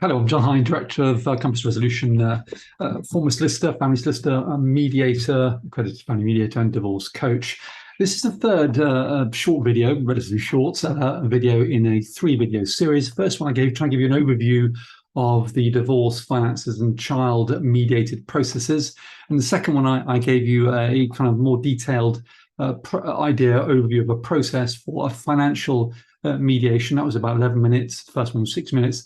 Hello, I'm John Hine, Director of Compass Resolution, former solicitor, family solicitor, mediator, accredited family mediator, and divorce coach. This is the third short video, relatively short video in a 3-video series. The first one I gave, trying to give you an overview of the divorce, finances, and child-mediated processes. And the second one, I gave you a kind of more detailed overview of a process for a financial mediation. That was about 11 minutes. The first one was 6 minutes.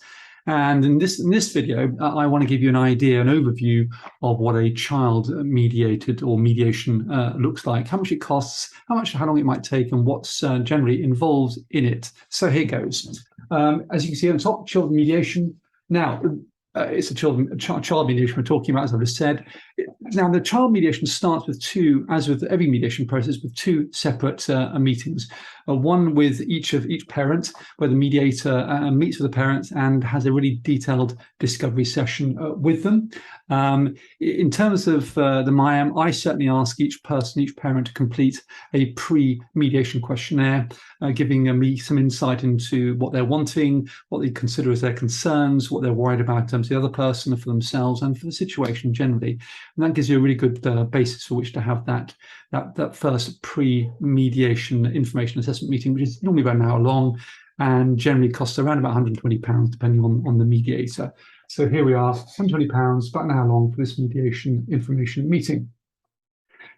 And in this video, I want to give you an idea, an overview of what a child-mediated or mediation looks like, how much it costs, how long it might take, and what's generally involved in it. So here goes. As you can see on the top, child mediation. Now, it's a child mediation we're talking about, as I've just said. Now, the child mediation starts with two, as with every mediation process, with two separate meetings. One with each parent, where the mediator meets with the parents and has a really detailed discovery session with them. In terms of the MIAM, I certainly ask each parent to complete a pre-mediation questionnaire, giving me some insight into what they're wanting, what they consider as their concerns, what they're worried about in terms of the other person, for themselves, and for the situation generally. And that gives you a really good basis for which to have that first pre-mediation information assessment meeting, which is normally about an hour long and generally costs around about £120, depending on the mediator. So here we are, £120, about an hour long for this mediation information meeting.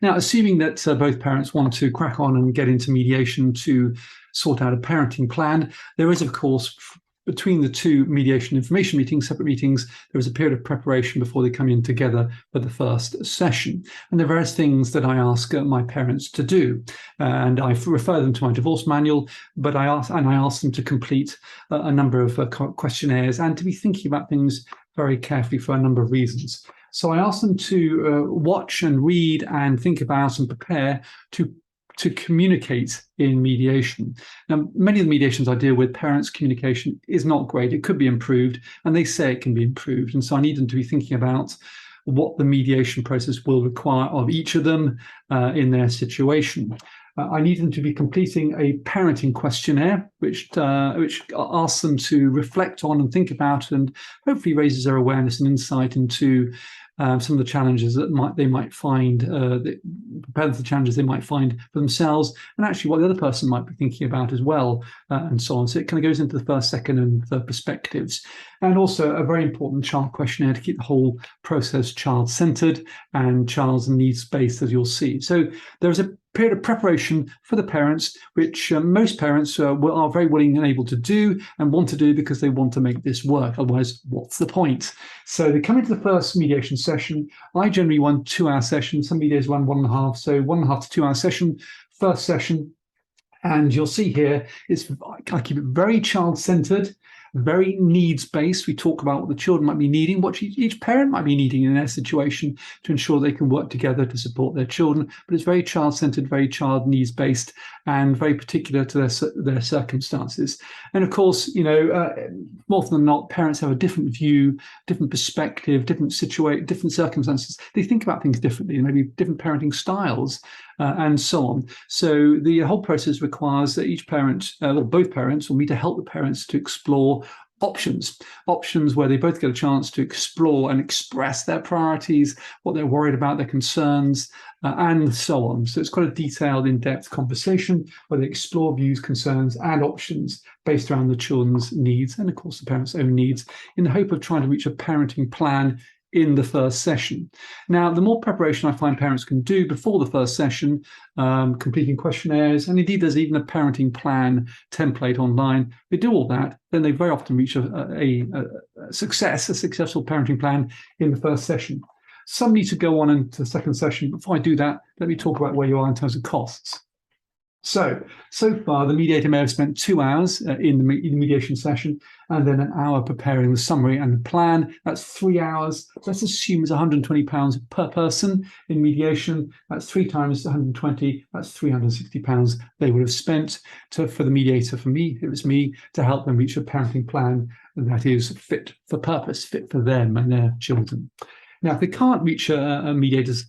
Now, assuming that both parents want to crack on and get into mediation to sort out a parenting plan, there is, of course, between the two mediation information meetings, separate meetings, there is a period of preparation before they come in together for the first session. And there are various things that I ask my parents to do. And I refer them to my divorce manual, but I ask them to complete a number of questionnaires and to be thinking about things very carefully for a number of reasons. So I ask them to watch and read and think about and prepare to communicate in mediation. Now, many of the mediations I deal with, parents' communication is not great. It could be improved, and they say it can be improved. And so I need them to be thinking about what the mediation process will require of each of them in their situation. I need them to be completing a parenting questionnaire, which asks them to reflect on and think about, and hopefully raises their awareness and insight into some of the challenges that they might find, prepare the challenges they might find for themselves, and actually what the other person might be thinking about as well, and so on. So it kind of goes into the first, second, and third perspectives. And also a very important child questionnaire to keep the whole process child-centered and child's needs-based, as you'll see. So there is a period of preparation for the parents, which most parents are very willing and able to do and want to do because they want to make this work. Otherwise, what's the point? So they come into the first mediation session. I generally run 2-hour sessions. Some mediators run 1.5, so 1.5 to 2-hour session, first session. And you'll see here, I keep it very child-centered, very needs-based. We talk about what the children might be needing, what each parent might be needing in their situation to ensure they can work together to support their children. But it's very child-centered, very child needs-based, and very particular to their circumstances. And of course, more often than not, parents have a different view, different perspective, different circumstances. They think about things differently, maybe different parenting styles, and so on. So the whole process requires that each parent, or both parents, will meet to help the parents to explore options where they both get a chance to explore and express their priorities, what they're worried about, their concerns, and so on. So it's quite a detailed, in-depth conversation where they explore views, concerns, and options based around the children's needs and, of course, the parents' own needs, in the hope of trying to reach a parenting plan in the first session. Now, the more preparation I find parents can do before the first session, completing questionnaires, and indeed there's even a parenting plan template online. They do all that, then they very often reach a successful parenting plan in the first session. Some need to go on into the second session. Before I do that, let me talk about where you are in terms of costs. So far, the mediator may have spent 2 hours in the mediation session and then an hour preparing the summary and the plan. That's 3 hours. Let's assume it's £120 per person in mediation. That's 3 times 120. That's £360 they would have spent for the mediator, for me, it was me, to help them reach a parenting plan that is fit for purpose, fit for them and their children. Now, if they can't reach a mediator's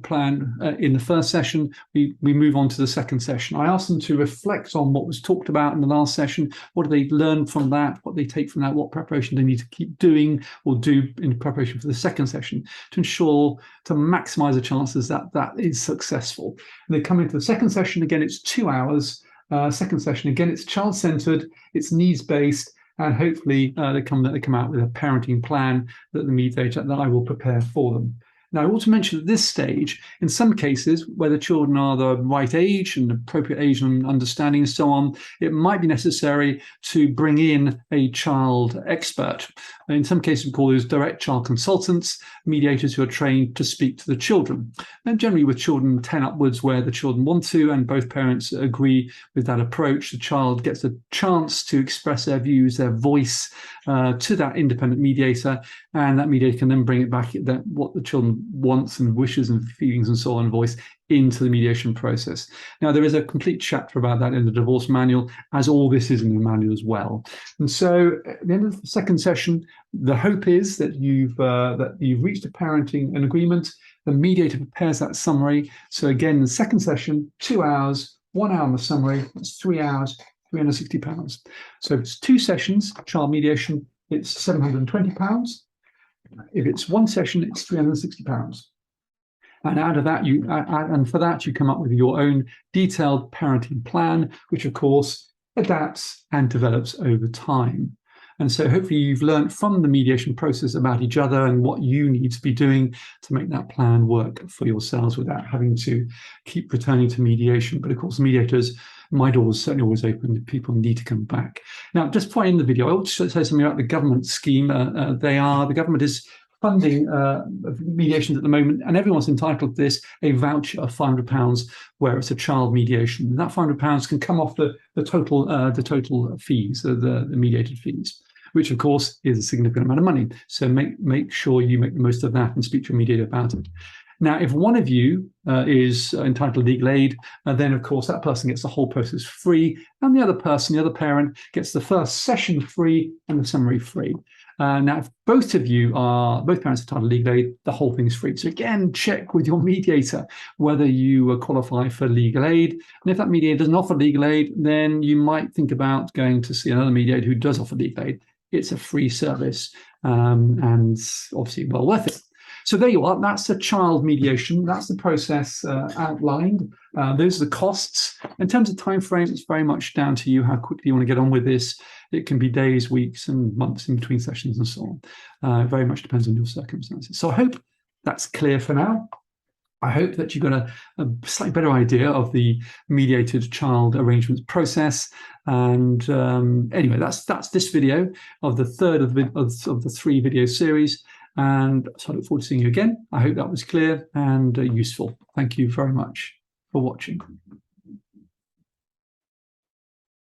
plan in the first session, we move on to the second session. I ask them to reflect on what was talked about in the last session. What do they learn from that? What they take from that? What preparation they need to keep doing or do in preparation for the second session to ensure to maximize the chances that that is successful. And they come into the second session. Again, it's 2 hours. Second session, again, it's child-centered, it's needs-based, and hopefully they come out with a parenting plan that I will prepare for them. Now, I also mentioned at this stage, in some cases where the children are the right age and appropriate age and understanding and so on, it might be necessary to bring in a child expert. In some cases, we call those direct child consultants, mediators who are trained to speak to the children. And generally with children 10 upwards where the children want to and both parents agree with that approach, the child gets a chance to express their views, their voice to that independent mediator, and that mediator can then bring it back, what the children wants and wishes and feelings and so on, voice into the mediation process. Now, there is a complete chapter about that in the divorce manual, as all this is in the manual as well. And so at the end of the second session, the hope is that you've reached a parenting agreement. The mediator prepares that summary. So again, the second session, 2 hours, 1 hour on the summary, that's 3 hours, £360. So if it's 2 sessions, child mediation, it's £720. If it's 1 session, it's £360. And out of that, and for that, you come up with your own detailed parenting plan, which of course adapts and develops over time. And so hopefully you've learned from the mediation process about each other and what you need to be doing to make that plan work for yourselves without having to keep returning to mediation. But of course, mediators, my door is certainly always open. People need to come back. Now, just before I end the video, I want to say something about the government scheme. The government is funding mediations at the moment, and everyone's entitled to this, a voucher of £500 where it's a child mediation. And that £500 can come off the total fees, the mediated fees, which of course is a significant amount of money. So make sure you make the most of that and speak to your mediator about it. Now, if one of you is entitled to legal aid, then of course that person gets the whole process free, and the other parent, gets the first session free and the summary free. Now, if both parents are entitled to legal aid, the whole thing's free. So again, check with your mediator whether you qualify for legal aid. And if that mediator doesn't offer legal aid, then you might think about going to see another mediator who does offer legal aid. It's a free service and obviously well worth it. So there you are. That's the child mediation. That's the process outlined. Those are the costs. In terms of time frame, it's very much down to you how quickly you want to get on with this. It can be days, weeks, and months in between sessions and so on. It very much depends on your circumstances. So I hope that's clear for now. I hope that you got a slightly better idea of the mediated child arrangements process. And anyway, that's this video of the third of the 3 video series. And so I look forward to seeing you again. I hope that was clear and useful. Thank you very much for watching.